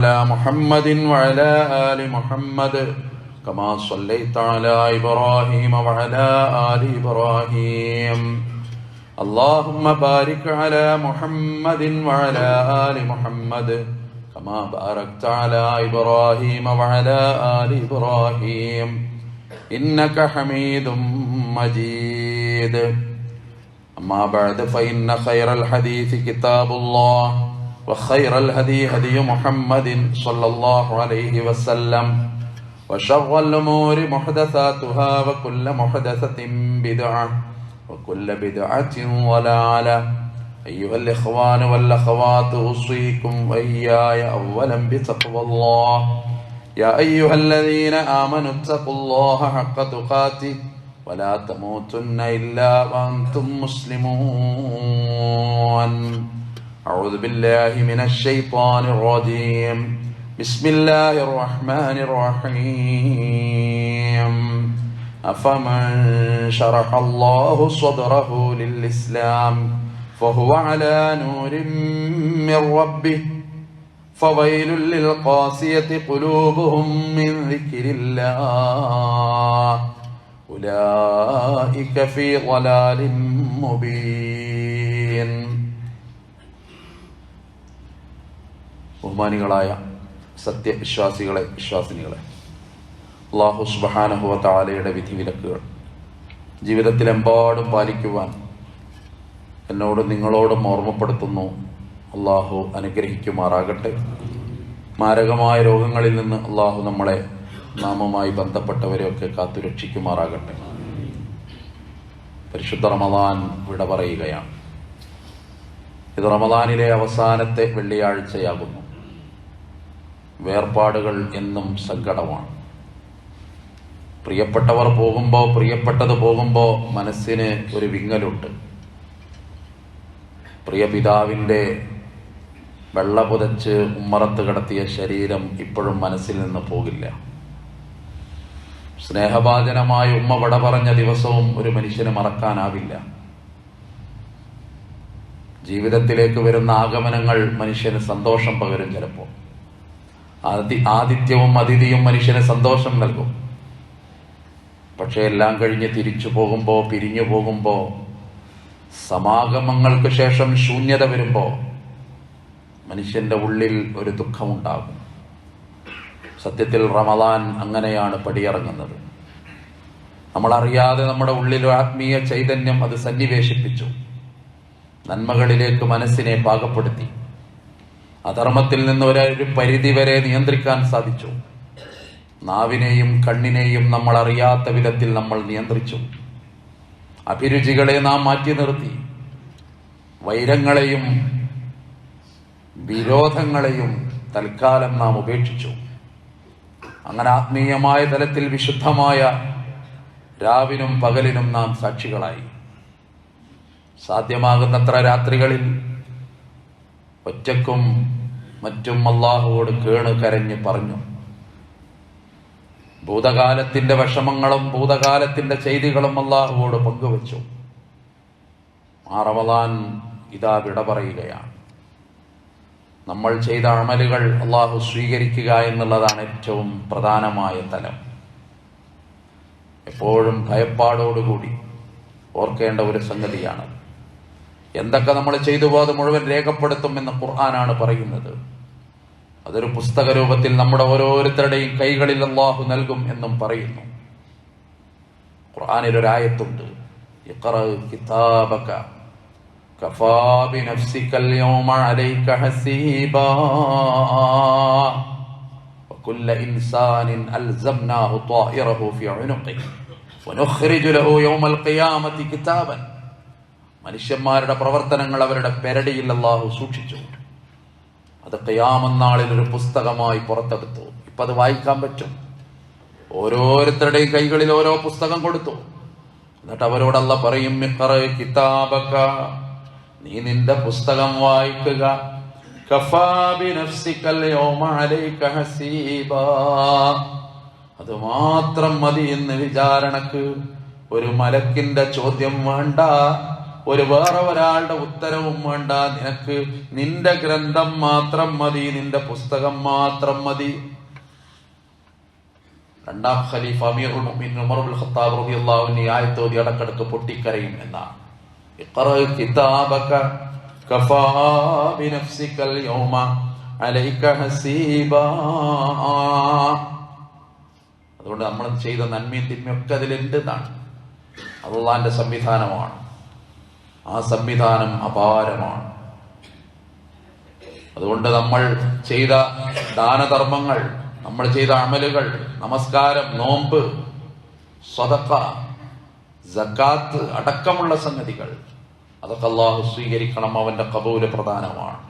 على محمد وعلى آل محمد كما صليت على إبراهيم وعلى آل إبراهيم اللهم بارك على محمد وعلى آل محمد كما باركت على إبراهيم وعلى آل إبراهيم إنك حميد مجيد أما بعد فإن خير الحديث كتاب الله وخير الهدي هدي محمد صلى الله عليه وسلم وشر الأمور محدثاتها وكل محدثة بدعة وكل بدعة ضلالة أيها الإخوان والأخوات أوصيكم وإياي أولا بتقوى الله يا أيها الذين آمنوا اتقوا الله حق تقاته ولا تموتن إلا وأنتم مسلمون أعوذ بالله من الشيطان الرجيم بسم الله الرحمن الرحيم أفمن شرح الله صدره للإسلام فهو على نور من ربه فويل للقاسية قلوبهم من ذكر الله أولئك في ضلال مبين. ബഹുമാനികളായ സത്യവിശ്വാസികളെ, വിശ്വാസിനികളെ, അല്ലാഹു സുബ്ഹാനഹു വ തആലയുടെ വിധിവിലക്കുകൾ ജീവിതത്തിലെമ്പാടും പാലിക്കുവാൻ എന്നോടും നിങ്ങളോടും ഓർമ്മപ്പെടുത്തുന്നു. അല്ലാഹു അനുഗ്രഹിക്കുമാറാകട്ടെ. മാരകമായ രോഗങ്ങളിൽ നിന്ന് അല്ലാഹു നമ്മളെ, നാമുമായി ബന്ധപ്പെട്ടവരെയൊക്കെ കാത്തുരക്ഷിക്കുമാറാകട്ടെ. പരിശുദ്ധ റമദാൻ വിട പറയുകയാണ്. ഇത് റമദാനിലെ അവസാനത്തെ വെള്ളിയാഴ്ചയാകുന്നു. വേർപാടുകൾ എന്നും സങ്കടമാണ്. പ്രിയപ്പെട്ടവർ പോകുമ്പോൾ, പ്രിയപ്പെട്ടത് പോകുമ്പോൾ മനസ്സിന് ഒരു വിങ്ങലുണ്ട്. പ്രിയ പിതാവിൻ്റെ വെള്ള പുതച്ച് ഉമ്മറത്ത് കിടത്തിയ ശരീരം ഇപ്പോഴും മനസ്സിൽ നിന്ന് പോകില്ല. സ്നേഹഭാജനമായ ഉമ്മ വിട പറഞ്ഞ ദിവസവും ഒരു മനുഷ്യന് മറക്കാനാവില്ല. ജീവിതത്തിലേക്ക് വരുന്ന ആഗമനങ്ങൾ മനുഷ്യന് സന്തോഷം പകരും. ചിലപ്പോൾ ആതിഥ്യവും അതിഥിയും മനുഷ്യന് സന്തോഷം നൽകും. പക്ഷെ എല്ലാം കഴിഞ്ഞ് തിരിച്ചു പോകുമ്പോൾ, പിരിഞ്ഞു പോകുമ്പോൾ, സമാഗമങ്ങൾക്ക് ശേഷം ശൂന്യത വരുമ്പോൾ മനുഷ്യന്റെ ഉള്ളിൽ ഒരു ദുഃഖമുണ്ടാകും. സത്യത്തിൽ റമദാൻ അങ്ങനെയാണ് പടിയിറങ്ങുന്നത്. നമ്മളറിയാതെ നമ്മുടെ ഉള്ളിൽ ആത്മീയ ചൈതന്യം അത് സന്നിവേശിപ്പിച്ചു. നന്മകളിലേക്ക് മനസ്സിനെ പാകപ്പെടുത്തി. അധർമ്മത്തിൽ നിന്ന് ഒരു പരിധി വരെ നിയന്ത്രിക്കാൻ സാധിച്ചു. നാവിനെയും കണ്ണിനെയും നമ്മൾ അറിയാത്ത വിധത്തിൽ നമ്മൾ നിയന്ത്രിച്ചു. അഭിരുചികളെ നാം മാറ്റി നിർത്തി. വൈരങ്ങളെയും വിരോധങ്ങളെയും തൽക്കാലം നാം ഉപേക്ഷിച്ചു. അങ്ങനെ ആത്മീയമായ തലത്തിൽ വിശുദ്ധമായ രാവിനും പകലിനും നാം സാക്ഷികളായി. സാധ്യമാകുന്നത്ര രാത്രികളിൽ ഒറ്റക്കും മറ്റും അല്ലാഹുവോട് കേണ് കരഞ്ഞ് പറഞ്ഞു. ഭൂതകാലത്തിന്റെ വിഷമങ്ങളും ഭൂതകാലത്തിന്റെ ചെയ്തികളും അല്ലാഹുവോട് പങ്കുവച്ചു. ആ റമദാൻ ഇതാ വിട പറയുകയാണ്. നമ്മൾ ചെയ്ത അമലുകൾ അല്ലാഹു സ്വീകരിക്കുക എന്നുള്ളതാണ് ഏറ്റവും പ്രധാനമായ തലം. എപ്പോഴും ഭയപ്പാടോടുകൂടി ഓർക്കേണ്ട ഒരു സംഗതിയാണ്. എന്തൊക്കെ നമ്മൾ ചെയ്തു അത് മുഴുവൻ രേഖപ്പെടുത്തുമെന്ന് ഖുർആനാണ് പറയുന്നത്. അതൊരു പുസ്തക രൂപത്തിൽ നമ്മുടെ ഓരോരുത്തരുടെയും കൈകളിൽ അല്ലാഹു നൽകും എന്നും പറയുന്നു. ഖുർആനിൽ ഒരായത്തുണ്ട്, ഇഖ്റ കിതാബക കഫാ ബിനഫ്സികൽ യൗമ അലൈക ഹസീബാ വകുല്ല ഇൻസാനിൻ അൽസംനാഹു ത്വാഇറഹു ഫി ഉനുഖിഹി വനുഖ്രിജു ലഹു യൗമൽ ഖിയാമത്തി കിതാബൻ. മനുഷ്യന്മാരുടെ പ്രവർത്തനങ്ങൾ അവരുടെ പെരടിയിൽ അല്ലാഹു സൂക്ഷിച്ചു. അത് ഖിയാമത്ത് നാളിൽ ഒരു പുസ്തകമായി പുറത്തെടുത്തു. ഇപ്പൊ അത് വായിക്കാൻ പറ്റും. ഓരോരുത്തരുടെയും കൈകളിൽ ഓരോ പുസ്തകം കൊടുത്തു. എന്നിട്ട് അവരോട് അല്ലാഹു പറയും, ഇഖ്റ കിതാബക, നീ നിന്റെ പുസ്തകം വായിക്കുക. കഫാ ബിനഫ്സികൽ യൗമ അലൈക ഹസീബാ, അത് മാത്രം മതി എന്ന് വിചാരണക്ക്. ഒരു മലക്കിന്റെ ചോദ്യം വേണ്ട, വേറെ ഒരാളുടെ ഉത്തരവും വേണ്ട, നിനക്ക് നിന്റെ ഗ്രന്ഥം മാത്രം മതി, നിന്റെ പുസ്തകം മാത്രം മതി. രണ്ടാം ഖലീഫ അമീറുൽ മുഅ്മിനീൻ ഉമർ ഇബ്നുൽ ഖത്താബ് റളിയല്ലാഹു അൻഹു ഈ ആയത്ത് ഓതി ഇടക്കിടക്ക് പൊട്ടിക്കരയും എന്നാണ്. ഇഖ്റ കിതാബക കഫാ ബിനഫ്സികൽ യൗമ അലൈക ഹസീബാ. അതുകൊണ്ട് നമ്മൾ ചെയ്ത നന്മയും തിന്മയൊക്കെ അതിലുണ്ടെന്നാണ്. അള്ളാന്റെ സംവിധാനമാണ്. ആ സംവിധാനം അപാരമാണ്. അതുകൊണ്ട് നമ്മൾ ചെയ്ത ദാനധർമ്മങ്ങൾ, നമ്മൾ ചെയ്ത അമലുകൾ, നമസ്കാരം, നോമ്പ്, സ്വതക്ക, സക്കാത്ത് അടക്കമുള്ള സംഗതികൾ, അതൊക്കെ അല്ലാഹു സ്വീകരിക്കണം. അവന്റെ ഖബൂല് പ്രധാനമാണ്.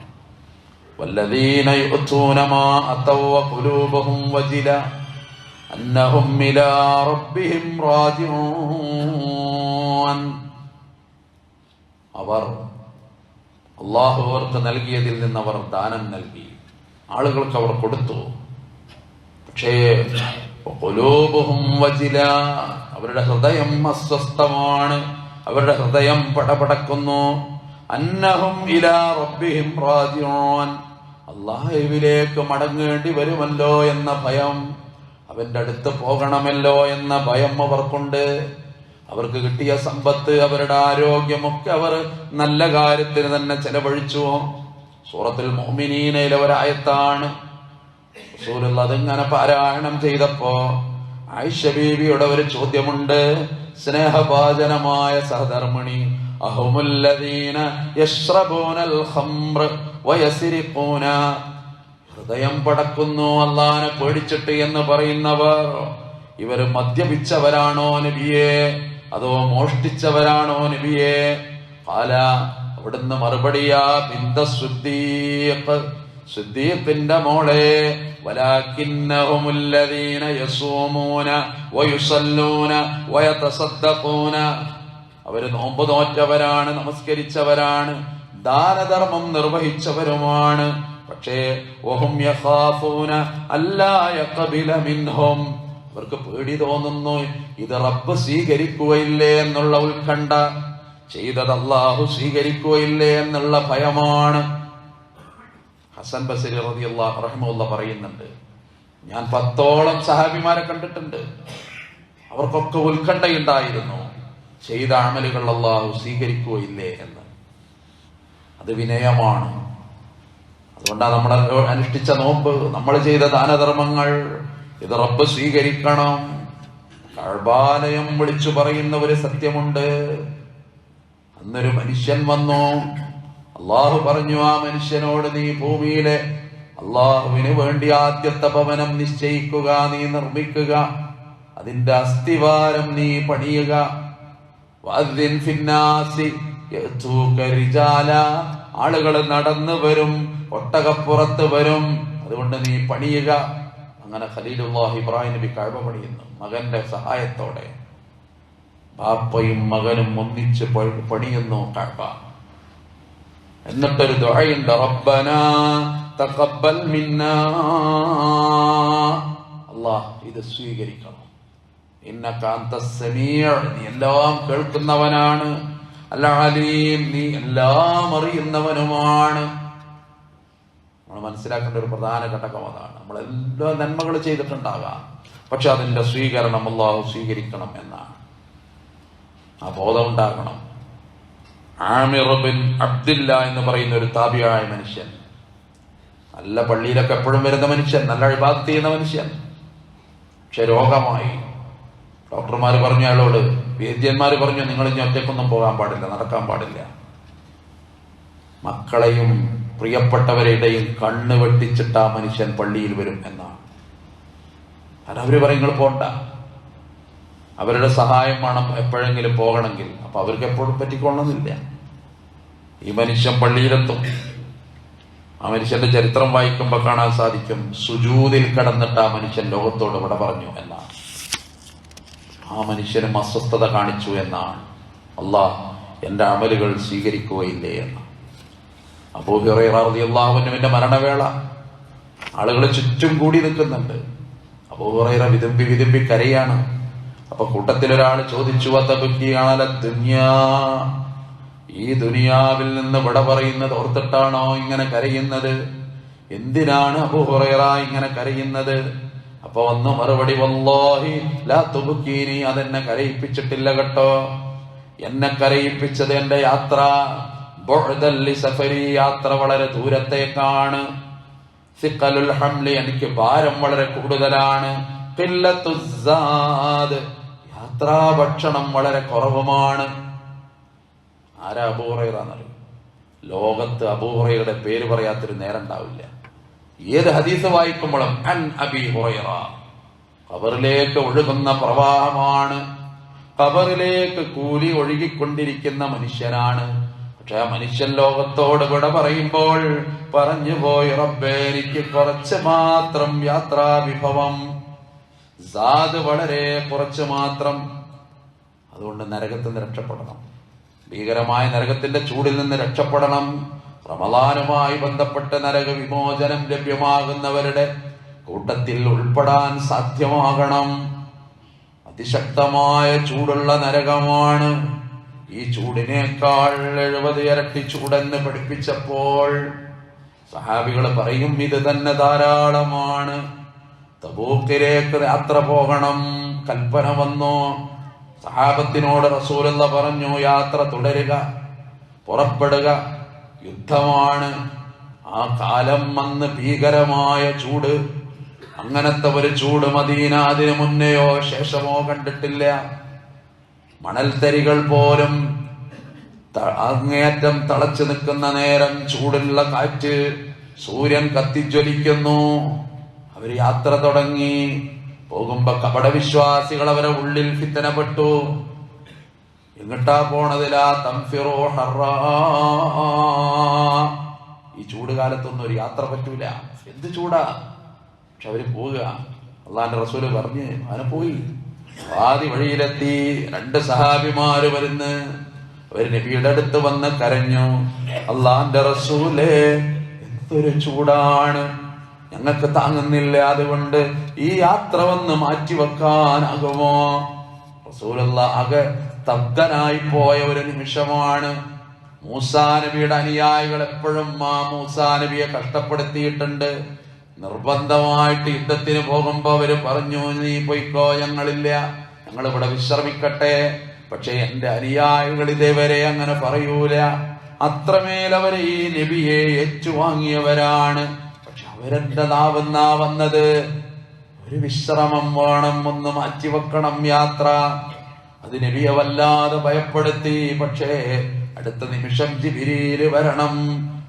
വല്ലദീന യുഅ്തൂന മാ അതൗ വഖുലൂബുഹും വജില അന്നഹും ഇലാ റബ്ബിഹിം റാജിഊൻ. അവർ അല്ലാഹു അവർക്ക് നൽകിയതിൽ നിന്ന് അവർ ദാനം നൽകി, ആളുകൾക്ക് അവർ കൊടുത്തു. പക്ഷേ ഖുലൂബുഹും വജില, അവരുടെ ഹൃദയം അസ്വസ്ഥമാണ്, അവരുടെ ഹൃദയം പടപടക്കുന്നു. അന്നഹും ഇലാ റബ്ബിഹിം റാജിഊൻ, അല്ലാഹുവിലേക്ക് മടങ്ങേണ്ടി വരുമല്ലോ എന്ന ഭയം, അവന്റെ അടുത്ത് പോകണമല്ലോ എന്ന ഭയം അവർക്കുണ്ട്. അവർക്ക് കിട്ടിയ സമ്പത്ത്, അവരുടെ ആരോഗ്യമൊക്കെ അവർ നല്ല കാര്യത്തിന് തന്നെ ചെലവഴിച്ചു. സൂറത്തുൽ മുഅ്മിനീനയിലെ ഒരായത്താണ്. റസൂലുള്ളാഹി അതിങ്ങനെ പാരായണം ചെയ്തപ്പോ ആയിഷ ബീവിയുടെ ഒരു ചോദ്യമുണ്ട്. സ്നേഹഭാജനമായ സഹധർമ്മിണി, അഹുമുല്ലദീന യശ്റബൂനൽ ഖംറ വയസ്രിഖൂന, ഹൃദയം പടക്കുന്നു അല്ലാഹനെ പേടിച്ചിട്ട് എന്ന് പറയുന്നവർ, ഇവര് മദ്യപിച്ചവരാണോ നബിയെ, അതോ മോഷ്ടിച്ചവരാണോ നബിയെ? ഖാല, അവിടുന്ന് മറുപടിയാ, ബിന്ത സിദ്ദീഖ്, സിദ്ദീഖിന്റെ മോളെ, വലാകിന്നഹുമുല്ലദീന യസൂമൂന വയുസല്ലൂന വയതസദ്ദഖൂന, അവര് നോമ്പ് നോറ്റവരാണ്, നമസ്കരിച്ചവരാണ്, ദാനധർമ്മം നിർവഹിച്ചവരുമാണ്. പക്ഷേ വഹും യഖാഫൂന അല്ലാ യഖബില മിൻഹും, അവർക്ക് പേടി തോന്നുന്നു ഇത് റബ്ബ് സ്വീകരിക്കുകയില്ലേ എന്നുള്ള ഉത്കണ്ഠ, ചെയ്തത് അല്ലാഹു സ്വീകരിക്കുകയില്ലേ എന്നുള്ള ഭയമാണ്. ഹസൻ ബസരി റളിയല്ലാഹു റഹിമഹുല്ലാഹ് പറയുന്നുണ്ട്, ഞാൻ 10ഓളം സഹാബിമാരെ കണ്ടിട്ടുണ്ട്, അവർക്കൊക്കെ ഉത്കണ്ഠയുണ്ടായിരുന്നു ചെയ്ത അമലുകൾ അല്ലാഹു സ്വീകരിക്കുകയില്ലേ എന്ന്. അത് വിനയമാണ്. അതുകൊണ്ടാണ് നമ്മൾ അനുഷ്ഠിച്ച നോമ്പ്, നമ്മൾ ചെയ്ത ദാനധർമ്മങ്ങൾ, ഇത് റബ്ബ് സ്വീകരിക്കണം. കഅബാലയം വിളിച്ചു പറയുന്ന ഒരു സത്യമുണ്ട്. അന്നൊരു മനുഷ്യൻ വന്നു, അള്ളാഹു പറഞ്ഞു ആ മനുഷ്യനോട്, നീ ഭൂമിയിലെ അള്ളാഹുവിന് വേണ്ടി ആദ്യത്തെ ഭവനം നിശ്ചയിക്കുക, നീ നിർമ്മിക്കുക, അതിന്റെ അസ്ഥിവാരം നീ പണിയുക. വഅദ്ദിൻ ഫിന്നാസി യഅ്തൂക റിജാല, ആളുകൾ നടന്നു വരും, ഒട്ടകപ്പുറത്ത് വരും, അതുകൊണ്ട് നീ പണിയുക. അങ്ങനെ ഖലീലുല്ലാഹി ഇബ്രാഹിം നബി കഅബ പണിയുന്നു മകന്റെ സഹായത്തോടെ. ബാപ്പയും മകനും ഒന്നിച്ച് പണിയുന്നു കഅബ. എന്നിട്ടൊരു ദുആയുണ്ട്, റബ്ബനാ തഖബ്ബൽ മിന്നാ, അല്ലാഹ് ഇത് സ്വീകരിക്കണം. ഇന്നക അൻതസ് സമീഅ്, നീ എല്ലാം കേൾക്കുന്നവനാണ്. അൽ അലീം, നീ എല്ലാം അറിയുന്നവനുമാണ്. നമ്മൾ മനസ്സിലാക്കേണ്ട ഒരു പ്രധാന ഘടകം അതാണ്. നമ്മളെല്ലാ നന്മകൾ ചെയ്തിട്ടുണ്ടാകാം, പക്ഷെ അതിന്റെ സ്വീകരണം അല്ലാഹു സ്വീകരിക്കണം എന്നാണ്. ആ ബോധം ഉണ്ടാകണം. ആമിർ ബിൻ അബ്ദില്ല എന്ന് പറയുന്ന ഒരു താബിയായ മനുഷ്യൻ, നല്ല പള്ളിയിലൊക്കെ എപ്പോഴും വരുന്ന മനുഷ്യൻ, നല്ല ഇബാദത്ത് ചെയ്യുന്ന മനുഷ്യൻ, പക്ഷെ രോഗമായി. ഡോക്ടർമാർ പറഞ്ഞു അയാളോട്, വൈദ്യന്മാർ പറഞ്ഞു, നിങ്ങൾ ഇനി ഒറ്റക്കൊന്നും പോകാൻ പാടില്ല, നടക്കാൻ പാടില്ല, മക്കളെയും പ്രിയപ്പെട്ടവരുടെയും കണ്ണ് വെട്ടിച്ചിട്ട് ആ മനുഷ്യൻ പള്ളിയിൽ വരും എന്നാണ്. കാരണം അവര് പറയും നിങ്ങൾ പോണ്ട, അവരുടെ സഹായം വേണം എപ്പോഴെങ്കിലും പോകണമെങ്കിൽ. അപ്പൊ അവർക്ക് എപ്പോഴും പറ്റിക്കൊള്ളണമെന്നില്ല. ഈ മനുഷ്യൻ പള്ളിയിലെത്തും. ആ മനുഷ്യന്റെ ചരിത്രം വായിക്കുമ്പോൾ കാണാൻ സാധിക്കും, സുജൂദിൽ കിടന്നിട്ട് ആ മനുഷ്യൻ ലോകത്തോട് ഇവിടെ പറഞ്ഞു എന്നാണ്. ആ മനുഷ്യനും അസ്വസ്ഥത കാണിച്ചു എന്നാണ്. അല്ലാഹ് എന്റെ അമലുകൾ സ്വീകരിക്കുകയില്ലേ എന്ന്. അബൂ ഹുറൈറ റളിയല്ലാഹു അൻഹുവിന്റെ മരണവേള ആളുകൾ ചുറ്റും കൂടി നിൽക്കുന്നുണ്ട്. അബൂ ഹുറൈറ വിതുമ്പി വിതുമ്പി കരയാണ്. അപ്പൊ കൂട്ടത്തിലൊരാൾ ചോദിച്ചു, വതബ്കി അല ദുനിയാ, ഈ ദുനിയാവിൽ നിന്ന് വിട പറയുന്നത് ഓർത്തിട്ടാണോ ഇങ്ങനെ കരയുന്നത്? എന്തിനാണ് അബൂ ഹുറൈറ ഇങ്ങനെ കരയുന്നത്? അപ്പൊ വന്ന് മറുപടി, വല്ലാഹി ലാ തുബ്കീനി, അതെന്നെ കരയിപ്പിച്ചിട്ടില്ല കേട്ടോ. എന്നെ കരയിപ്പിച്ചത് എന്റെ യാത്ര, ബുഅദൽ ലിസഫരി, യാത്ര വളരെ ദൂരത്തേക്കാണ്. സിഖലുൽ ഹംലി, എനിക്ക് ഭാരം വളരെ കൂടുതലാണ്. ഖില്ലത്തുസ്സാദ്, യാത്രാ ഭക്ഷണം വളരെ കുറവുമാണ്. ആരാ അബൂ ഹുറൈറ എന്നറിയും? ലോകത്ത് അബൂ ഹുറൈറയുടെ പേര് പറയാത്തൊരു നേരം ഉണ്ടാവില്ല. ഏത് ഹദീസ് വായിക്കുമ്പോഴും അൻ അബീ ഹുറൈറ. ഖബറിലേക്ക് ഒഴുകുന്ന പ്രവാഹമാണ്, ഖബറിലേക്ക് കൂലി ഒഴുകിക്കൊണ്ടിരിക്കുന്ന മനുഷ്യനാണ്. പക്ഷെ ആ മനുഷ്യൻ ലോകത്തോട് വിട പറയുമ്പോൾ പറഞ്ഞു പോയി, റബ്ബേ എനിക്ക് കുറച്ച് മാത്രം യാത്രാ വിഭവം, സാദ് വളരെ കുറച്ച് മാത്രം. അതുകൊണ്ട് നരകത്തിൽ നിന്ന് രക്ഷപ്പെടണം, ഭീകരമായ നരകത്തിന്റെ ചൂടിൽ നിന്ന് രക്ഷപ്പെടണം. റമളാനുമായി ബന്ധപ്പെട്ട് നരക വിമോചനം ലഭ്യമാകുന്നവരുടെ കൂട്ടത്തിൽ ഉൾപ്പെടാൻ സാധ്യമാകണം. അതിശക്തമായ ചൂടുള്ള നരകമാണ്. ഈ ചൂടിനേക്കാൾ 70 ഇരട്ടി ചൂടെന്ന് പഠിപ്പിച്ചപ്പോൾ സഹാബികൾ പറയും, ഇത് തന്നെ ധാരാളമാണ്. തബൂക്കിലേക്ക് യാത്ര പോകണം കൽപ്പന വന്നു. സഹാബത്തിനോട് റസൂലുള്ള പറഞ്ഞു, യാത്ര തുടരുക, പുറപ്പെടുക, യുദ്ധമാണ്. ആ കാലം വന്ന് ഭീകരമായ ചൂട്, അങ്ങനത്തെ ഒരു ചൂട് മദീന അതിനു മുന്നെയോ ശേഷമോ കണ്ടിട്ടില്ല. മണൽത്തരികൾ പോലും അങ്ങേയറ്റം തളച്ചു നിൽക്കുന്ന നേരം, ചൂടുള്ള കാറ്റ്, സൂര്യൻ കത്തിജ്വലിക്കുന്നു. അവര് യാത്ര തുടങ്ങി. പോകുമ്പോ കപടവിശ്വാസികൾ അവരെ ഉള്ളിൽ ഫിത്തനപ്പെട്ടു. എങ്ങട്ടാ പോണതിലാ തംഫിറോ ഹറാ, ഈ ചൂട് കാലത്തൊന്നും ഒരു യാത്ര പറ്റൂല, എന്ത് ചൂടാ. പക്ഷെ അവര് പോവുക. അള്ളാന്റെ റസൂല് പറഞ്ഞ് അവനെ പോയി. ആദ്യ വഴിയിലെത്തി. 2 സഹാബിമാര് വരുന്ന്, അവര് നബിയുടെ അടുത്ത് വന്ന് കരഞ്ഞു, അള്ളാന്റെ റസൂലേ എന്തൊരു ചൂടാണ്, ഞങ്ങൾക്ക് താങ്ങുന്നില്ല, അതുകൊണ്ട് ഈ യാത്ര വന്ന് മാറ്റിവെക്കാനാകുമോ? റസൂലുള്ള ആകെ സ്തബ്ധനായി പോയ ഒരു നിമിഷമാണ്. മൂസാ നബിയുടെ അനുയായികൾ എപ്പോഴും ആ മൂസാ നബിയെ കഷ്ടപ്പെടുത്തിയിട്ടുണ്ട്. നിർബന്ധമായിട്ട് യുദ്ധത്തിന് പോകുമ്പോ അവര് പറഞ്ഞു, നീ പോയിക്കോ, ഞങ്ങളില്ല, ഞങ്ങൾ ഇവിടെ വിശ്രമിക്കട്ടെ. പക്ഷെ എന്റെ അനുയായികൾ ഇതേവരെ അങ്ങനെ പറയൂല. അത്രമേൽ അവര് ഈ നബിയെ ഏറ്റുവാങ്ങിയവരാണ്. പക്ഷെ അവരെന്റെ നാവുന്നാ വന്നത്, ഒരു വിശ്രമം വേണം, ഒന്ന് മാറ്റിവെക്കണം യാത്ര. അത് നബിയെ വല്ലാതെ ഭയപ്പെടുത്തി. പക്ഷേ അടുത്ത നിമിഷം ജിബ്രീൽ വരണം,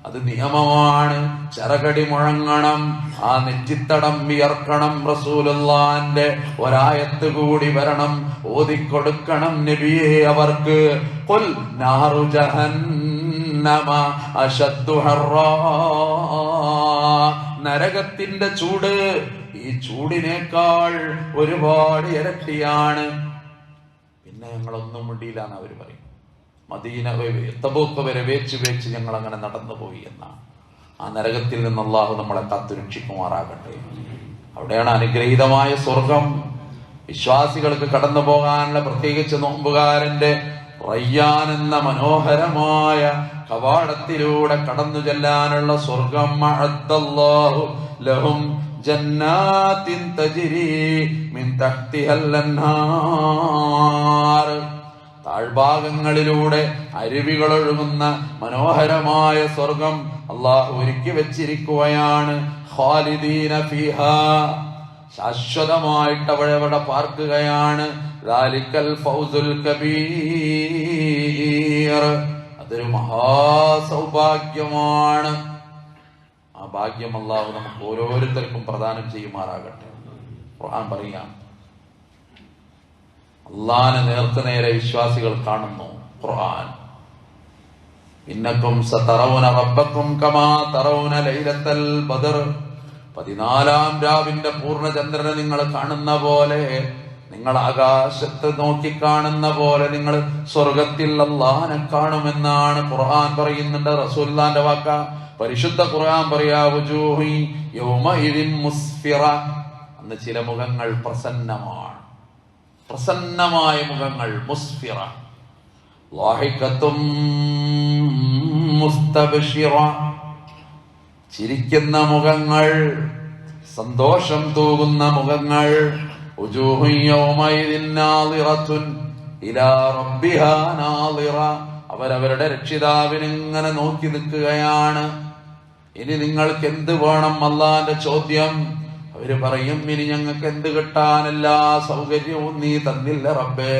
അത് നിയമമാണ്. ചിറകടി മുഴങ്ങണം, ആ നെറ്റിത്തടം വിയർക്കണം. റസൂലുള്ളാന്റെ ഒരായത്ത് കൂടി വരണം, ഓതിക്കൊടുക്കണം നബിയെ അവർക്ക്. ഖുൽ നാറു ജഹന്നമ അശദ്ദു ഹർറാ, നരകത്തിന്റെ ചൂട് ഈ ചൂടിനേക്കാൾ ഒരുപാട് ഇരട്ടിയാണ്. പിന്നെ ഞങ്ങളൊന്നും മുണ്ടിയില്ലാന്ന് അവര് പറയും. മദീന തബൂക്ക് വരെ വേച്ച് ഞങ്ങൾ അങ്ങനെ നടന്നുപോയി എന്നാണ്. ആ നരകത്തിൽ നിന്ന് അല്ലാഹു നമ്മളെ കാത്തുരക്ഷിക്കുമാറാകട്ടെ. അവിടെയാണ് അനുഗ്രഹീതമായ സ്വർഗം. വിശ്വാസികൾക്ക് കടന്നു പോകാനുള്ള, പ്രത്യേകിച്ച് നോമ്പുകാരന്റെ റയ്യാൻ എന്ന മനോഹരമായ കവാടത്തിലൂടെ കടന്നു ചെല്ലാനുള്ള സ്വർഗം. അഅദ്ദല്ലാഹു ലഹും ജന്നാത്തിൻ തജ്രി മിൻ തഹ്തിഹൽ അൻഹാർ, താഴ്ഭാഗങ്ങളിലൂടെ അരുവികൾ ഒഴുകുന്ന മനോഹരമായ സ്വർഗം അല്ലാഹു ഒരുക്കി വെച്ചിരിക്കുകയാണ്. ഖാലിദീന ഫീഹാ, ശാശ്വതമായിട്ട് അവിടെ പാർക്കുകയാണ്. ദാലിക്കൽ ഫൗസുൽ കബീർ, അതൊരു മഹാസൗഭാഗ്യമാണ്. ആ ഭാഗ്യം അല്ലാഹു നമുക്ക് ഓരോരുത്തർക്കും പ്രദാനം ചെയ്യുമാറാകട്ടെ. ഖുർആൻ പറയാം, അള്ളാനെ നേർക്കുനേരെ വിശ്വാസികൾ കാണുന്നു. ഖുർആൻ, ഇന്നക്കും സതറൗന റബ്ബക്കും കമാ തറൗന ലൈലത്തൽ ബദർ, 14 രാവിന്റെ പൂർണ്ണചന്ദ്രനെ നിങ്ങൾ കാണുന്ന പോലെ, നിങ്ങൾ ആകാശത്ത് നോക്കിക്കാണുന്ന പോലെ നിങ്ങൾ സ്വർഗത്തിൽ അല്ലാഹനെ കാണുമെന്നാണ് ഖുർആൻ പറയുന്നുണ്ട്. റസൂലുള്ളാഹിന്റെ വാക്ക. പരിശുദ്ധ ഖുർആൻ പറയാ, വുജൂഹി യൗമഇദിൻ മുസ്ഫിറ, അന്ന് ചില മുഖങ്ങൾ പ്രസന്നമാണ്, പ്രസന്നമായ മുഖങ്ങൾ. മുസ്ഫിറ ളാഹിഖത്തും മുസ്തബ്ശിറ, ചിരിക്കുന്ന മുഖങ്ങൾ, സന്തോഷം തൂകുന്ന മുഖങ്ങൾ. വുജൂഹു യൗമൈദിൻ നാളിറത്തുൻ ഇലാ റബ്ബിഹാ നാളിറ, അവരവരുടെ രക്ഷിതാവിനെ ഇങ്ങനെ നോക്കി നിൽക്കുകയാണ്. ഇനി നിങ്ങൾക്ക് എന്ത് വേണം? അല്ലാഹുവിന്റെ ചോദ്യം. അവര് പറയും, ഇനി ഞങ്ങൾക്ക് എന്ത് കിട്ടാൻ? എല്ലാ സൗകര്യവും നീ തന്നില്ല റബ്ബേ.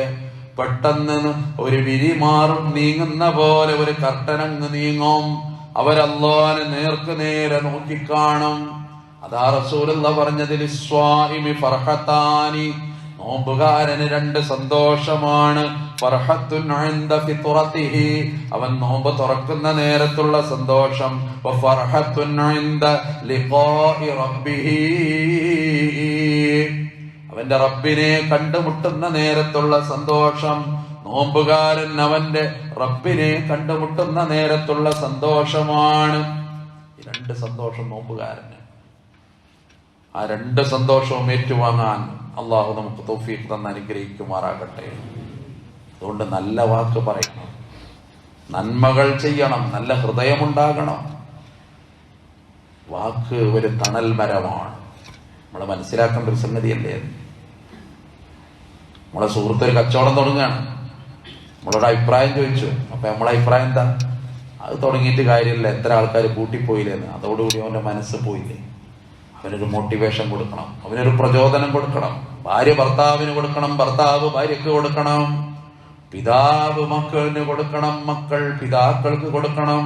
പെട്ടെന്ന് ഒരു വിരി മാറും നീങ്ങുന്ന പോലെ ഒരു കർട്ടനങ്ങ് നീങ്ങും. അവരല്ലാഹുവിനെ നേർക്ക് നേരെ നോക്കിക്കാണും. അതാ റസൂലുള്ളാഹി പറഞ്ഞതിൽ സ്വാഇമി ഫർഹത്താനി, നോമ്പുകാരന് രണ്ട് സന്തോഷമാണ്. ഫർഹത്തുൻ ഇൻദ ഫിത്റതിഹി, അവൻ നോമ്പ് തുറക്കുന്ന നേരത്തുള്ള സന്തോഷം. വഫർഹത്തുൻ ഇൻദ ലിഖാഇ റബ്ബിഹി, അവന്റെ റബ്ബിനെ കണ്ടുമുട്ടുന്ന നേരത്തുള്ള സന്തോഷം. നോമ്പുകാരൻ അവന്റെ റബ്ബിനെ കണ്ടുമുട്ടുന്ന നേരത്തുള്ള സന്തോഷമാണ്. ഈ രണ്ട് സന്തോഷം നോമ്പുകാരന്. ആ രണ്ട് സന്തോഷവും ഏറ്റുവാങ്ങാൻ അള്ളാഹു നമുക്ക് തൗഫീഖ് തന്ന് അനുഗ്രഹിക്കുമാറാകട്ടെ. അതുകൊണ്ട് നല്ല വാക്ക് പറയണം, നന്മകൾ ചെയ്യണം, നല്ല ഹൃദയമുണ്ടാകണം. വാക്ക് ഒരു തണൽ മരമാണ്. നമ്മൾ മനസ്സിലാക്കേണ്ട ഒരു സംഗതിയല്ലേ അത്. നമ്മളെ സുഹൃത്തൊരു കച്ചവടം തുടങ്ങുകയാണ്, നമ്മളോട് അഭിപ്രായം ചോദിച്ചു. അപ്പൊ നമ്മളെ അഭിപ്രായം എന്താ? അത് തുടങ്ങിയിട്ട് കാര്യമില്ല, എത്ര ആൾക്കാർ കൂട്ടിപ്പോയില്ലെന്ന്. അതോടുകൂടി അവന്റെ മനസ്സ് പോയില്ലേ. അവനൊരു മോട്ടിവേഷൻ കൊടുക്കണം, അവനൊരു പ്രചോദനം കൊടുക്കണം. ഭാര്യ ഭർത്താവിന് കൊടുക്കണം, ഭർത്താവ് ഭാര്യക്ക് കൊടുക്കണം, പിതാവ് മക്കളിന് കൊടുക്കണം, മക്കൾ പിതാക്കൾക്ക് കൊടുക്കണം.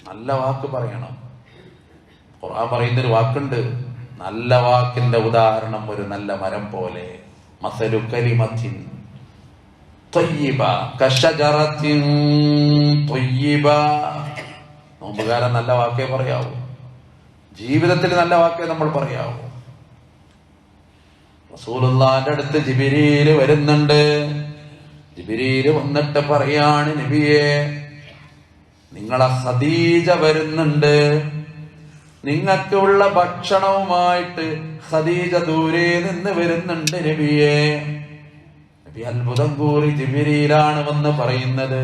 നല്ല വാക്ക് പറയണം. ഖുർആൻ പറയുന്നൊരു വാക്കുണ്ട്, നല്ല വാക്കിന്റെ ഉദാഹരണം ഒരു നല്ല മരം പോലെ. മസലു കലിമത്തിൻ ത്വയ്യിബ കശജറത്തിൻ ത്വയ്യിബ. നോമ്പുകാരൻ നല്ല വാക്കേ പറയാവൂ, ജീവിതത്തിൽ നല്ല വാക്കേ നമ്മൾ പറയാവൂ. റസൂലുള്ളാഹിന്റെ അടുത്ത് ജിബ്രീല് വരുന്നുണ്ട്. ജിബ്രീല് വന്നിട്ട് പറയാണ്, നബിയേ, നിങ്ങളെ ഖദീജ വരുന്നുണ്ട്, നിങ്ങൾക്കുള്ള ഭക്ഷണവുമായിട്ട് ഖദീജ ദൂരെ നിന്ന് വരുന്നുണ്ട് നബിയേ. നബി അത്ഭുതം കൂറി ജിബ്രീലാണ് വന്ന് പറയുന്നത്.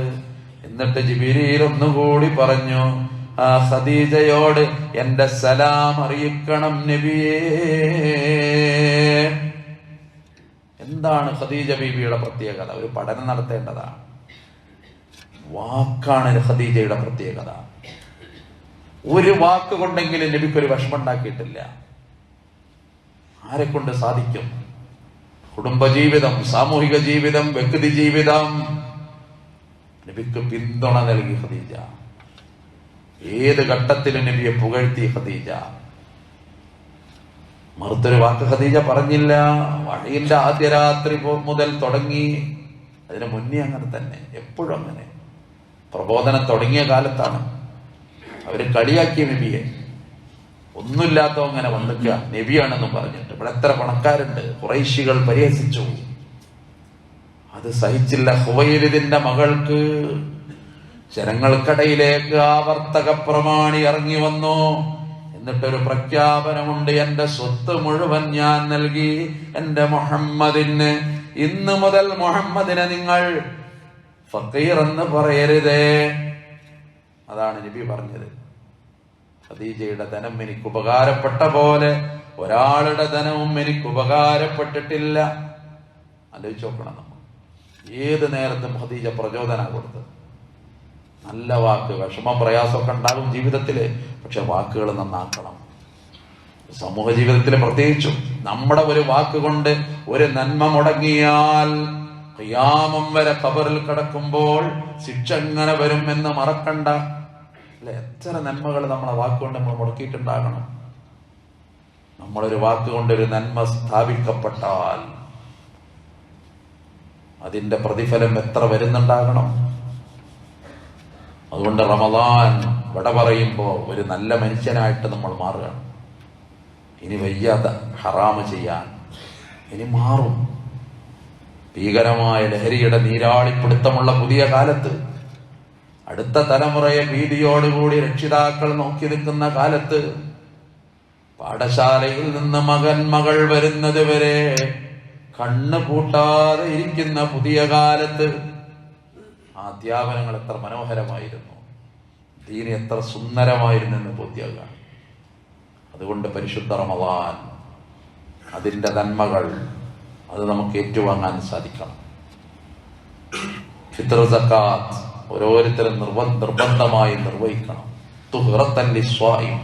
എന്നിട്ട് ജിബ്രീൽ ഒന്നുകൂടി പറഞ്ഞു, ആ ഖദീജയോട് എന്റെ സലാം അറിയിക്കണം നബിയേ. എന്താണ് ഖദീജ ബീവിയുടെ പ്രത്യേകത? ഒരു പഠനം നടത്തേണ്ടതാണ്. വാക്കാണ് ഖദീജയുടെ പ്രത്യേകത. ഒരു വാക്ക് കൊണ്ടെങ്കിലും നബിക്കൊരു വിഷമം ഉണ്ടാക്കിയിട്ടില്ല. ആരെ കൊണ്ട് സാധിക്കും? കുടുംബജീവിതം, സാമൂഹിക ജീവിതം, വ്യക്തി ജീവിതം, നബിക്ക് പിന്തുണ നൽകി ഖദീജ. ഏത് ഘട്ടത്തിലും നബിയെ പുകഴ്ത്തി ഖദീജ. മറുത്തൊരു വാക്ക് ഖദീജ പറഞ്ഞില്ല. വഹയിന്റെ ആദ്യ രാത്രി മുതൽ തുടങ്ങി, അതിന് മുന്നേ അങ്ങനെ തന്നെ, എപ്പോഴും അങ്ങനെ. പ്രബോധനം തുടങ്ങിയ കാലത്താണ് അവര് കളിയാക്കിയ നബിയെ. ഒന്നുമില്ലാത്ത അങ്ങനെ വന്നിക്കുക നബിയാണെന്നും പറഞ്ഞിട്ട്. ഇവിടെ എത്ര പണക്കാരുണ്ട്. ഖുറൈശികൾ പരിഹസിച്ചു. അത് സഹിച്ചില്ല. ഖുവൈലിദിന്റെ മകൾക്ക് ജനങ്ങൾക്കിടയിലേക്ക് ആവർത്തക പ്രമാണി ഇറങ്ങി വന്നു. എന്നിട്ടൊരു പ്രഖ്യാപനമുണ്ട്, എന്റെ സ്വത്ത് മുഴുവൻ ഞാൻ നൽകി എന്റെ മുഹമ്മദിന്. ഇന്ന് മുതൽ മുഹമ്മദിനെ നിങ്ങൾ ഫഖീർ എന്ന് പറയരുതേ. അതാണ് നബി പറഞ്ഞത്. ഖദീജയുടെ ധനം എനിക്ക് ഉപകാരപ്പെട്ട പോലെ ഒരാളുടെ ധനവും എനിക്ക് ഉപകാരപ്പെട്ടിട്ടില്ല. ആലോചിച്ച് നോക്കണം നമ്മൾ. ഏത് നേരത്തും ഖദീജ പ്രചോദന കൊടുത്തത്. നല്ല വാക്ക്. വിഷമം പ്രയാസമൊക്കെ ഉണ്ടാകും ജീവിതത്തില്, പക്ഷെ വാക്കുകൾ നന്നാക്കണം. സമൂഹ ജീവിതത്തിൽ പ്രത്യേകിച്ചും നമ്മുടെ ഒരു വാക്കുകൊണ്ട് ഒരു നന്മ മുടങ്ങിയാൽ ഖിയാമം വരെ ഖബറിൽ കിടക്കുമ്പോൾ ശിക്ഷ എങ്ങനെ വരും എന്ന് മറക്കണ്ട. അല്ലെ, എത്ര നന്മകൾ നമ്മളെ വാക്കുകൊണ്ട് നമ്മൾ മുടക്കിയിട്ടുണ്ടാകണം. നമ്മളൊരു വാക്കുകൊണ്ട് ഒരു നന്മ സ്ഥാപിക്കപ്പെട്ടാൽ അതിന്റെ പ്രതിഫലം എത്ര വരുന്നുണ്ടാകണം. അതുകൊണ്ട് റമദാൻ വിട പറയുമ്പോ ഒരു നല്ല മനുഷ്യനായിട്ട് നമ്മൾ മാറുകയാണ്. ഇനി വയ്യാത്ത ഹറാമ് ചെയ്യാൻ ഇനി മാറും. ഭീകരമായ ലഹരിയുടെ നീരാളിപ്പിടുത്തമുള്ള പുതിയ കാലത്ത്, അടുത്ത തലമുറയെ ഭീതിയോടുകൂടി രക്ഷിതാക്കൾ നോക്കി നിൽക്കുന്ന കാലത്ത്, പാഠശാലയിൽ നിന്ന് മകൾ വരുന്നത് വരെ കണ്ണ് പൂട്ടാതെ ഇരിക്കുന്ന പുതിയ കാലത്ത് ആ അധ്യാപനങ്ങൾ എത്ര മനോഹരമായിരുന്നു. ദീന് എത്ര സുന്ദരമായിരുന്നെന്ന് ബോധ്യമാണ്. അതുകൊണ്ട് പരിശുദ്ധ റമദാൻ, അതിൻ്റെ നന്മകൾ അത് നമുക്ക് ഏറ്റുവാങ്ങാൻ സാധിക്കണം. ഫിത്ർ സക്കാത്ത് ഓരോരുത്തരും നിർബന്ധമായി നിർവഹിക്കണം. തുഹ്റത്തൻ ലിസ്വായിം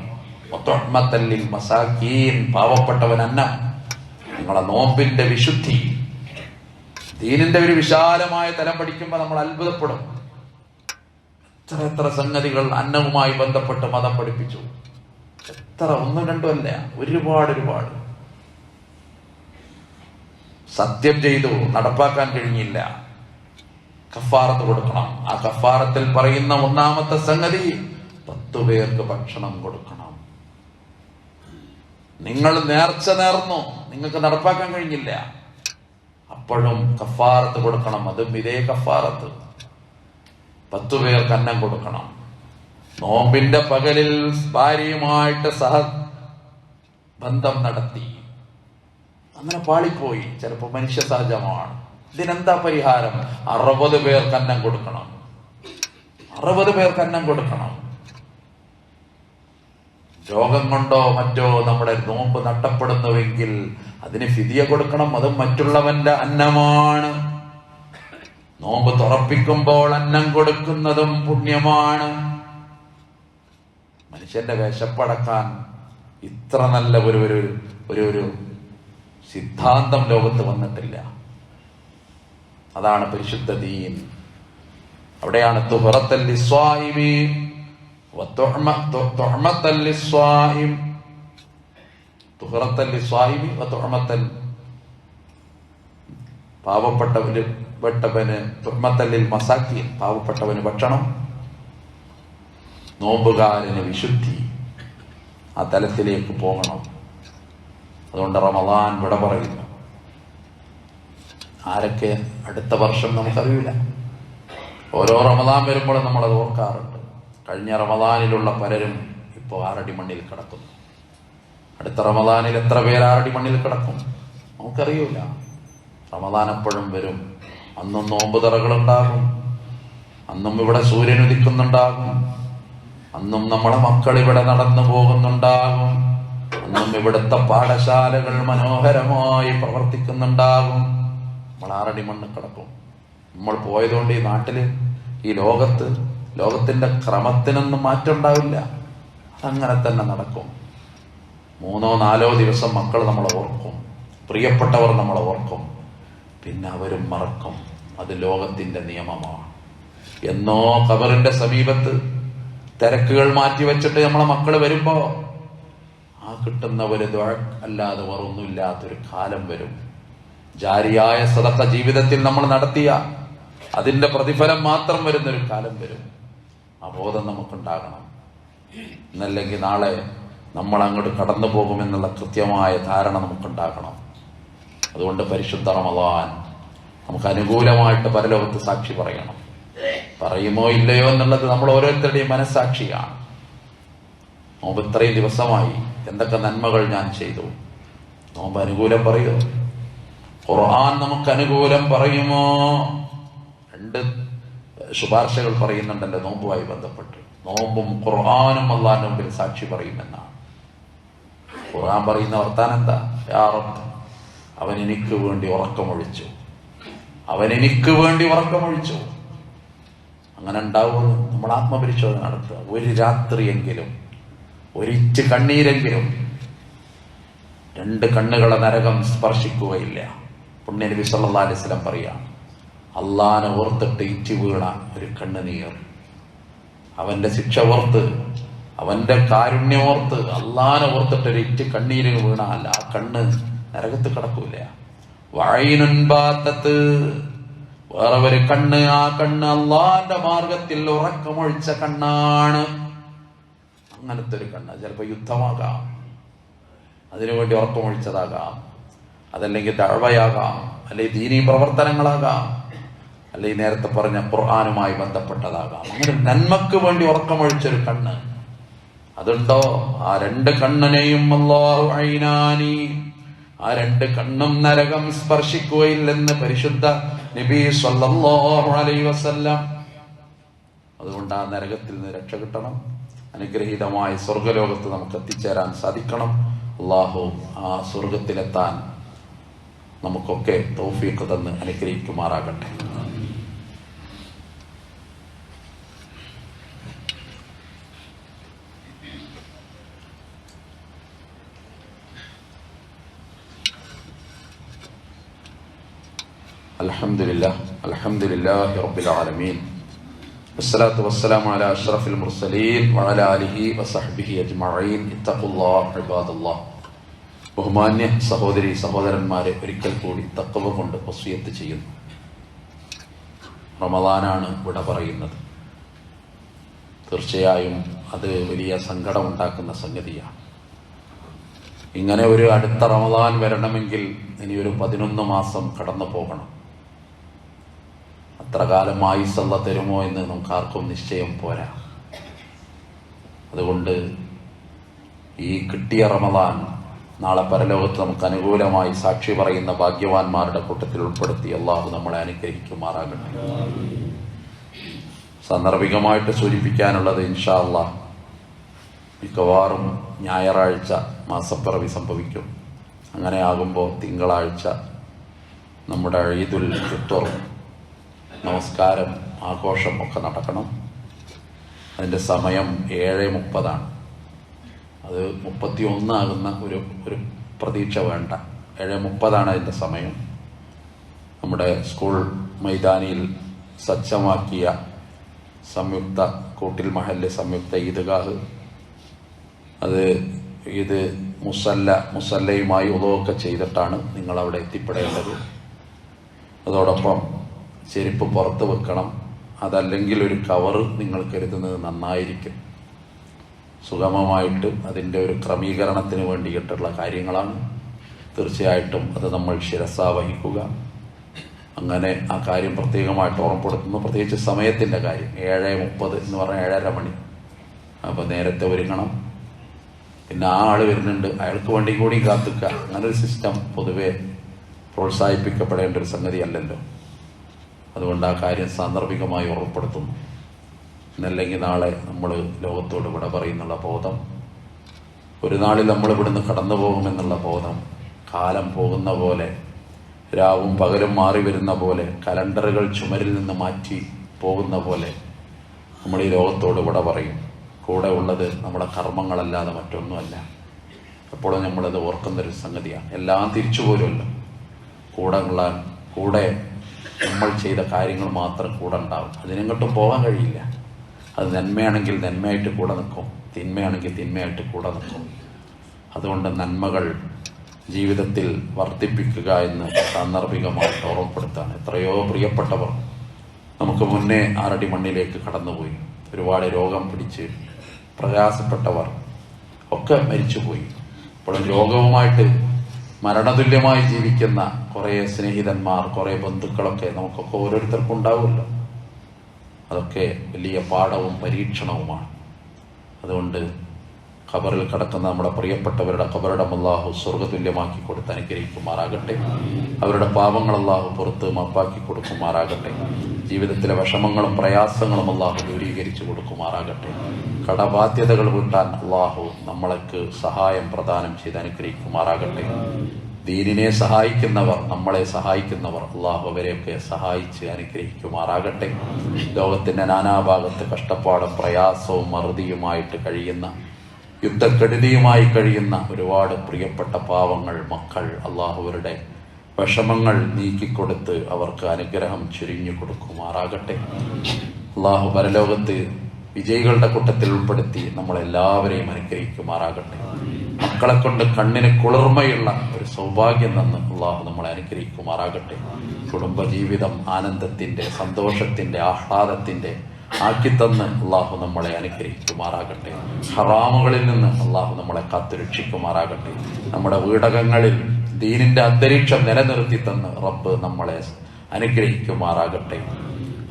വതുഅ്മത്തൻ ലിൽ മസാകീൻ, പാവപ്പെട്ടവൻ അന്നം. നിങ്ങളെ നോമ്പിന്റെ വിശുദ്ധി, ദീനിന്റെ ഒരു വിശാലമായ തലം പഠിക്കുമ്പോൾ നമ്മൾ അത്ഭുതപ്പെടും. എത്ര സംഗതികൾ അന്നവുമായി ബന്ധപ്പെട്ട് മതം പഠിപ്പിച്ചു. എത്ര, ഒന്നും രണ്ടും അല്ല, ഒരുപാട്. സത്യം ചെയ്തു, നടപ്പാക്കാൻ കഴിഞ്ഞില്ല, കഫാറത്ത് കൊടുക്കണം. ആ കഫാറത്തിൽ പറയുന്ന ഒന്നാമത്തെ സംഗതി 10 പേർക്ക് ഭക്ഷണം കൊടുക്കണം. നിങ്ങൾ നേർച്ച നേർന്നു, നിങ്ങൾക്ക് നടപ്പാക്കാൻ കഴിഞ്ഞില്ല, അപ്പോഴും കഫാറത്ത് കൊടുക്കണം. അതും ഇതേ കഫാറത്ത്, 10 പേർക്ക് അന്നം കൊടുക്കണം. നോമ്പിന്റെ പകലിൽ ഭാര്യയുമായിട്ട് ബന്ധം നടത്തി, അങ്ങനെ പാളിപ്പോയി, ചിലപ്പോൾ മനുഷ്യ സഹജമാണ്. ഇതിനെന്താ പരിഹാരം? 60 പേർക്ക് അന്നം കൊടുക്കണം. 60 പേർക്ക് അന്നം കൊടുക്കണം. രോഗം കൊണ്ടോ മറ്റോ നമ്മുടെ നോമ്പ് നഷ്ടപ്പെടുന്നുവെങ്കിൽ അതിന് ഫിദിയ കൊടുക്കണം. അതും മറ്റുള്ളവന്റെ അന്നമാണ്. നോമ്പ് തുറപ്പിക്കുമ്പോൾ അന്നം കൊടുക്കുന്നതും പുണ്യമാണ്. മനുഷ്യന്റെ വിശപ്പടക്കാൻ ഇത്ര നല്ല ഒരു സിദ്ധാന്തം ലോകത്ത് വന്നിട്ടില്ല. അതാണ് പരിശുദ്ധ ദീൻ. അവിടെയാണ് തുഹറത്തൻ ലിസ്വായിമി വതുഅ്മത്തൻ ലിസ്വായിം, തുഹറത്തൻ ലിസ്വായിമി വതുഅ്മത്തൻ, പാവപ്പെട്ടവന് തുഅ്മത്തൻ ലിൽ മസാകീൻ, പാവപ്പെട്ടവന് ഭക്ഷണം, നോമ്പുകാരന് വിശുദ്ധി. ആ തലത്തിലേക്ക് പോകണം. അതുകൊണ്ട് റമദാൻ വിട പറയുന്നു. ആരൊക്കെ അടുത്ത വർഷം നമുക്കറിയില്ല. ഓരോ റമദാൻ വരുമ്പോഴും നമ്മളത് ഓർക്കാറുണ്ട്. കഴിഞ്ഞ റമദാനിലുള്ള പലരും ഇപ്പോൾ 6 അടി മണ്ണിൽ കിടക്കുന്നു. അടുത്ത റമദാനിൽ എത്ര പേര് 6 അടി മണ്ണിൽ കിടക്കും നമുക്കറിയില്ല. റമദാൻ എപ്പോഴും വരും. അന്നും നോമ്പ് തുറകളുണ്ടാകും, അന്നും ഇവിടെ സൂര്യൻ ഉദിക്കുന്നുണ്ടാകും, അന്നും നമ്മളെ മക്കൾ ഇവിടെ നടന്നു പോകുന്നുണ്ടാകും, അന്നും ഇവിടുത്തെ പാഠശാലകൾ മനോഹരമായി പ്രവർത്തിക്കുന്നുണ്ടാകും. നമ്മൾ 6 അടി മണ്ണ് കിടക്കും. നമ്മൾ പോയതുകൊണ്ട് ഈ നാട്ടില്, ഈ ലോകത്തിന്റെ ക്രമത്തിനൊന്നും മാറ്റം ഉണ്ടാവില്ല. അതങ്ങനെ തന്നെ നടക്കും. 3-4 ദിവസം മക്കൾ നമ്മളെ ഓർക്കും, പ്രിയപ്പെട്ടവർ നമ്മളെ ഓർക്കും, പിന്നെ അവരും മറക്കും. അത് ലോകത്തിന്റെ നിയമമാണ്. എന്നോ ഖബറിന്റെ സമീപത്ത് തിരക്കുകൾ മാറ്റിവെച്ചിട്ട് നമ്മളെ മക്കള് വരുമ്പോ ആ കിട്ടുന്ന ഒരു ദുആ അല്ലാതെ വേറൊന്നുമില്ലാത്തൊരു കാലം വരും. ജാരിയായ സദഖ ജീവിതത്തിൽ നമ്മൾ നടത്തിയ അതിന്റെ പ്രതിഫലം മാത്രം വരുന്നൊരു കാലം വരും. ആ ബോധം നമുക്കുണ്ടാകണം. എന്നല്ലെങ്കിൽ നാളെ നമ്മൾ അങ്ങോട്ട് കടന്നു പോകുമെന്നുള്ള കൃത്യമായ ധാരണ നമുക്കുണ്ടാകണം. അതുകൊണ്ട് പരിശുദ്ധ റമദാൻ നമുക്ക് അനുകൂലമായിട്ട് പരലോകത്ത് സാക്ഷി പറയണം. പറയുമോ ഇല്ലയോ എന്നുള്ളത് നമ്മൾ ഓരോരുത്തരുടെയും മനസ്സാക്ഷിയാണ്. നോമ്പ് ഇത്രയും ദിവസമായി എന്തൊക്കെ നന്മകൾ ഞാൻ ചെയ്തു. നോമ്പ് അനുകൂലം പറയുമോ? ഖുർആൻ നമുക്ക് അനുകൂലം പറയുമോ? 2 ശുപാർശകൾ പറയുന്നുണ്ടല്ലോ നോമ്പുമായി ബന്ധപ്പെട്ട്. നോമ്പും ഖുർആനും അല്ലാഹുവിന്റെ മുമ്പിൽ സാക്ഷി പറയുമെന്നാണ്. ഖുർആൻ പറയുന്ന വർത്താനം എന്താ? യാ റബ്ബ്, അവൻ എനിക്ക് വേണ്ടി ഉറക്കമൊഴിച്ചു, അവൻ എനിക്ക് വേണ്ടി ഉറക്കമൊഴിച്ചു. അങ്ങനെ ഉണ്ടാവുമെന്ന് നമ്മൾ ആത്മപരിശോധന നടത്തുക. ഒരു രാത്രിയെങ്കിലും, ഒരിറ്റ് കണ്ണീരെങ്കിലും 2 കണ്ണുകളെ നരകം സ്പർശിക്കുകയില്ല. പുണ്യ നബി സല്ലല്ലാഹു അലൈഹി വസല്ലം പറയാം, അള്ളാനെ ഓർത്തിട്ട് ഇറ്റ് വീണ ഒരു കണ്ണുനീർ, അവന്റെ ശിക്ഷ ഓർത്ത്, അവന്റെ കാരുണ്യം ഓർത്ത്, അള്ളാനെ ഓർത്തിട്ട് ഒരു ഇറ്റ് കണ്ണീരിന് വീണാൽ ആ കണ്ണ് നരകത്ത് കിടക്കൂല. വഅയ്നുൻ ബാത്തത്ത്, വേറെ ഒരു കണ്ണ്, ആ കണ്ണ് അള്ളാന്റെ മാർഗത്തിൽ ഉറക്കമൊഴിച്ച കണ്ണാണ്. അങ്ങനത്തെ ഒരു കണ്ണ് ചിലപ്പോ യുദ്ധമാകാം, അതിനുവേണ്ടി ഉറക്കമൊഴിച്ചതാകാം, അതല്ലെങ്കിൽ ദഅവയാകാം, അല്ലെങ്കിൽ ദീനീ പ്രവർത്തനങ്ങളാകാം, അല്ലെങ്കിൽ നേരത്തെ പറഞ്ഞ ഖുർആനുമായി ബന്ധപ്പെട്ടതാകാം. അങ്ങനെ നന്മക്ക് വേണ്ടി ഉറക്കമൊഴിച്ചൊരു കണ്ണ് അതുണ്ടോ? ആ 2 കണ്ണിനെയും അല്ലാഹു ഐനാനി, ആ 2 കണ്ണും നരകം സ്പർശിക്കുകയില്ലെന്ന് പരിശുദ്ധ നബി സല്ലല്ലാഹു അലൈഹി വസല്ലം. അതുകൊണ്ട് ആ നരകത്തിൽ നിന്ന് രക്ഷ കിട്ടണം. അനുഗ്രഹീതമായ സ്വർഗലോകത്ത് നമുക്ക് എത്തിച്ചേരാൻ സാധിക്കണം. അള്ളാഹു ആ സ്വർഗത്തിലെത്താൻ നമുക്കൊക്കെ തൗഫീഖ് തന്ന് അനുഗ്രഹിക്കുമാറാകട്ടെ. അൽഹംദുലില്ലാഹി റബ്ബിൽ ആലമീൻ വസ്സലാത്തു വസ്സലാമു അലാ അഷ്റഫിൽ മുർസലീൻ വഅലാ ആലിഹി വസഹ്ബിഹി അജ്മഈൻ. ഇത്തഖുല്ലാഹ ഇബാദല്ലാഹ്. ബഹുമാന്യ സഹോദരി സഹോദരന്മാരെ, ഒരിക്കൽ കൂടി തഖ്വ കൊണ്ട് വസിയത്ത് ചെയ്യുന്നു. റമദാനാണ് വിട പറയുന്നത്. തീർച്ചയായും അത് വലിയ സങ്കടമുണ്ടാക്കുന്ന സംഗതിയാണ്. ഇങ്ങനെ ഒരു അടുത്ത റമദാൻ വരണമെങ്കിൽ ഇനിയൊരു 11 മാസം കടന്നു പോകണം. അത്ര കാലം ആയുസ്സല്ല തരുമോ എന്ന് നമുക്ക് ആർക്കും നിശ്ചയം പോരാ. അതുകൊണ്ട് ഈ കിട്ടിയ റമദാൻ നാളെ പരലോകത്ത് നമുക്ക് അനുകൂലമായി സാക്ഷി പറയുന്ന ഭാഗ്യവാന്മാരുടെ കൂട്ടത്തിൽ ഉൾപ്പെടുത്തി അള്ളാഹു നമ്മളെ അനുഗ്രഹിക്കുമാറാകട്ടെ. സാന്ദർഭികമായിട്ട് സൂചിപ്പിക്കാനുള്ളത്, ഇൻഷാ അള്ളാഹ് മിക്കവാറും ഞായറാഴ്ച മാസപ്പിറവി സംഭവിക്കും. അങ്ങനെ ആകുമ്പോൾ തിങ്കളാഴ്ച നമ്മുടെ ഈദുൽ ഫിത്ർ നമസ്കാരം ആഘോഷം ഒക്കെ നടക്കണം. അതിൻ്റെ സമയം 7:30. അത് 31 ആകുന്ന ഒരു പ്രതീക്ഷ വേണ്ട. 7:30 അതിൻ്റെ സമയം. നമ്മുടെ സ്കൂൾ മൈതാനിയിൽ സജ്ജമാക്കിയ സംയുക്ത കൂട്ടിൽ മഹല്ല് സംയുക്ത ഈദ്ഗാഹ്, അത് ഇത് മുസല്ലയുമായി ഉദവൊക്കെ ചെയ്തിട്ടാണ് നിങ്ങളവിടെ എത്തിപ്പെടേണ്ടത്. അതോടൊപ്പം ചെരുപ്പ് പുറത്ത് വെക്കണം. അതല്ലെങ്കിൽ ഒരു കവറ് നിങ്ങൾ കരുതുന്നത് നന്നായിരിക്കും. സുഗമമായിട്ട് അതിൻ്റെ ഒരു ക്രമീകരണത്തിന് വേണ്ടിയിട്ടുള്ള കാര്യങ്ങളാണ്. തീർച്ചയായിട്ടും അത് നമ്മൾ ശിരസാ വഹിക്കുക. അങ്ങനെ ആ കാര്യം പ്രത്യേകമായിട്ട് ഓർമ്മപ്പെടുത്തുന്നു. പ്രത്യേകിച്ച് സമയത്തിൻ്റെ കാര്യം. 7:30 എന്ന് പറഞ്ഞാൽ 7:30 മണി. അപ്പോൾ നേരത്തെ ഒരുങ്ങണം. പിന്നെ ആ ആൾ വരുന്നുണ്ട്, അയാൾക്ക് വേണ്ടി കൂടി കാത്തുക്കുക. അങ്ങനൊരു സിസ്റ്റം പൊതുവെ പ്രോത്സാഹിപ്പിക്കപ്പെടേണ്ട ഒരു സംഗതി അല്ലല്ലോ. അതുകൊണ്ട് ആ കാര്യം സാന്ദർഭികമായി ഓർമ്മപ്പെടുത്തുന്നു. എന്നല്ലെങ്കിൽ നാളെ നമ്മൾ ലോകത്തോട് വിട പറയുന്നുള്ള ബോധം, ഒരു നാളിൽ നമ്മൾ ഇവിടുന്ന് കടന്നു പോകുമെന്നുള്ള ബോധം, കാലം പോകുന്ന പോലെ, രാവും പകലും മാറി വരുന്ന പോലെ, കലണ്ടറുകൾ ചുമരിൽ നിന്ന് മാറ്റി പോകുന്ന പോലെ നമ്മൾ ഈ ലോകത്തോട് വിട പറയും. കൂടെ ഉള്ളത് നമ്മുടെ കർമ്മങ്ങളല്ലാതെ മറ്റൊന്നുമല്ല. എപ്പോഴും നമ്മളത് ഓർക്കുന്നൊരു സംഗതിയാണ്. എല്ലാം തിരിച്ചു പോരുമല്ലോ. കൂടെ നമ്മൾ ചെയ്ത കാര്യങ്ങൾ മാത്രം കൂടെ ഉണ്ടാവും. അതിനെങ്ങോട്ടും പോകാൻ കഴിയില്ല. അത് നന്മയാണെങ്കിൽ നന്മയായിട്ട് കൂടെ നിൽക്കും, തിന്മയാണെങ്കിൽ തിന്മയായിട്ട് കൂടെ നിൽക്കും. അതുകൊണ്ട് നന്മകൾ ജീവിതത്തിൽ വർദ്ധിപ്പിക്കുക എന്ന് സാന്ദർഭികമായിട്ട് ഓർമ്മപ്പെടുത്താണ്. എത്രയോ പ്രിയപ്പെട്ടവർ നമുക്ക് മുന്നേ 6 അടി മണ്ണിലേക്ക് കടന്നുപോയി. ഒരുപാട് രോഗം പിടിച്ച് പ്രയാസപ്പെട്ടവർ ഒക്കെ മരിച്ചുപോയി. ഇപ്പോഴും രോഗവുമായിട്ട് മരണതുല്യമായി ജീവിക്കുന്ന കുറേ സ്നേഹിതന്മാർ, കുറേ ബന്ധുക്കളൊക്കെ നമുക്കൊക്കെ ഓരോരുത്തർക്കും ഉണ്ടാവുമല്ലോ. അതൊക്കെ വലിയ പാഠവും പരീക്ഷണവുമാണ്. അതുകൊണ്ട് ഖബറിൽ കിടക്കുന്ന നമ്മുടെ പ്രിയപ്പെട്ടവരുടെ ഖബറിടം അല്ലാഹു സ്വർഗ്ഗതുല്യമാക്കി കൊടുത്ത് അനുഗ്രഹിക്കുമാറാകട്ടെ. അവരുടെ പാപങ്ങൾ അല്ലാഹു പുറത്ത് മാപ്പാക്കി കൊടുക്കുമാറാകട്ടെ. ജീവിതത്തിലെ വിഷമങ്ങളും പ്രയാസങ്ങളും അല്ലാഹു ദൂരീകരിച്ചു കൊടുക്കുമാറാകട്ടെ. കടബാധ്യതകൾ വീട്ടാൻ അല്ലാഹു നമ്മൾക്ക് സഹായം പ്രദാനം ചെയ്ത് അനുഗ്രഹിക്കുമാറാകട്ടെ. ദീനിനെ സഹായിക്കുന്നവർ, നമ്മളെ സഹായിക്കുന്നവർ, അല്ലാഹു അവരെയൊക്കെ സഹായിച്ച് അനുഗ്രഹിക്കുമാറാകട്ടെ. ലോകത്തിന്റെ നാനാഭാഗത്ത് കഷ്ടപ്പാടും പ്രയാസവും മറുതിയുമായിട്ട് കഴിയുന്ന, യുദ്ധക്കെടുതിയുമായി കഴിയുന്ന ഒരുപാട് പ്രിയപ്പെട്ട പാവങ്ങൾ, മക്കൾ, അള്ളാഹുവരുടെ വിഷമങ്ങൾ നീക്കിക്കൊടുത്ത് അവർക്ക് അനുഗ്രഹം ചുരിഞ്ഞു കൊടുക്കുമാറാകട്ടെ. അള്ളാഹു പരലോകത്ത് വിജയികളുടെ കൂട്ടത്തിൽ ഉൾപ്പെടുത്തി നമ്മളെല്ലാവരെയും അനുഗ്രഹിക്കുമാറാകട്ടെ. മക്കളെ കൊണ്ട് കണ്ണിന് കുളിർമയുള്ള ഒരു സൗഭാഗ്യം തന്ന് അള്ളാഹു നമ്മളെ അനുഗ്രഹിക്കുമാറാകട്ടെ. കുടുംബജീവിതം ആനന്ദത്തിന്റെ, സന്തോഷത്തിന്റെ, ആഹ്ലാദത്തിന്റെ ആക്കിത്തന്ന് അള്ളാഹു നമ്മളെ അനുഗ്രഹിക്കുമാറാകട്ടെ. ഹറാമുകളിൽ നിന്ന് അള്ളാഹു നമ്മളെ കാത്തുരക്ഷിക്കുമാറാകട്ടെ. നമ്മുടെ വീടകങ്ങളിൽ ദീനിന്റെ അന്തരീക്ഷം നിലനിർത്തി തന്ന് റബ്ബ് നമ്മളെ അനുഗ്രഹിക്കുമാറാകട്ടെ.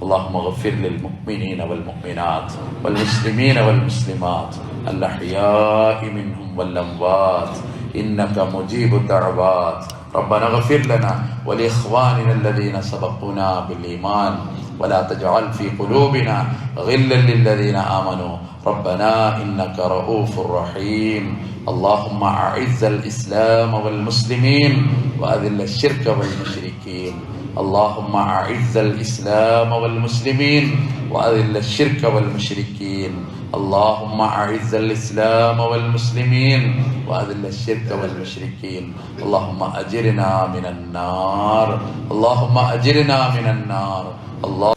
اللهم اغفر للمؤمنين والمؤمنات والمسلمين والمسلمات الأحياء منهم والأموات إنك مجيب الدعوات ربنا اغفر لنا ولإخواننا الذين سبقونا بالإيمان ولا تجعل في قلوبنا غلا للذين آمنوا ربنا إنك رؤوف رحيم اللهم أعز الإسلام والمسلمين وأذل الشرك والمشركين اللهم أعز الإسلام والمسلمين وأذل الشرك والمشركين اللهم أعز الإسلام والمسلمين وأذل الشرك والمشركين اللهم أجرنا من النار اللهم أجرنا من النار الله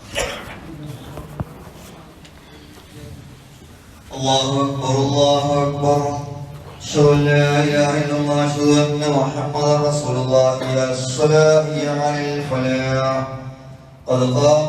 الله أكبر أشهد أن لا إله إلا الله أشهد أن محمدا رسول الله إلى الصلاة على الفلاح قد قام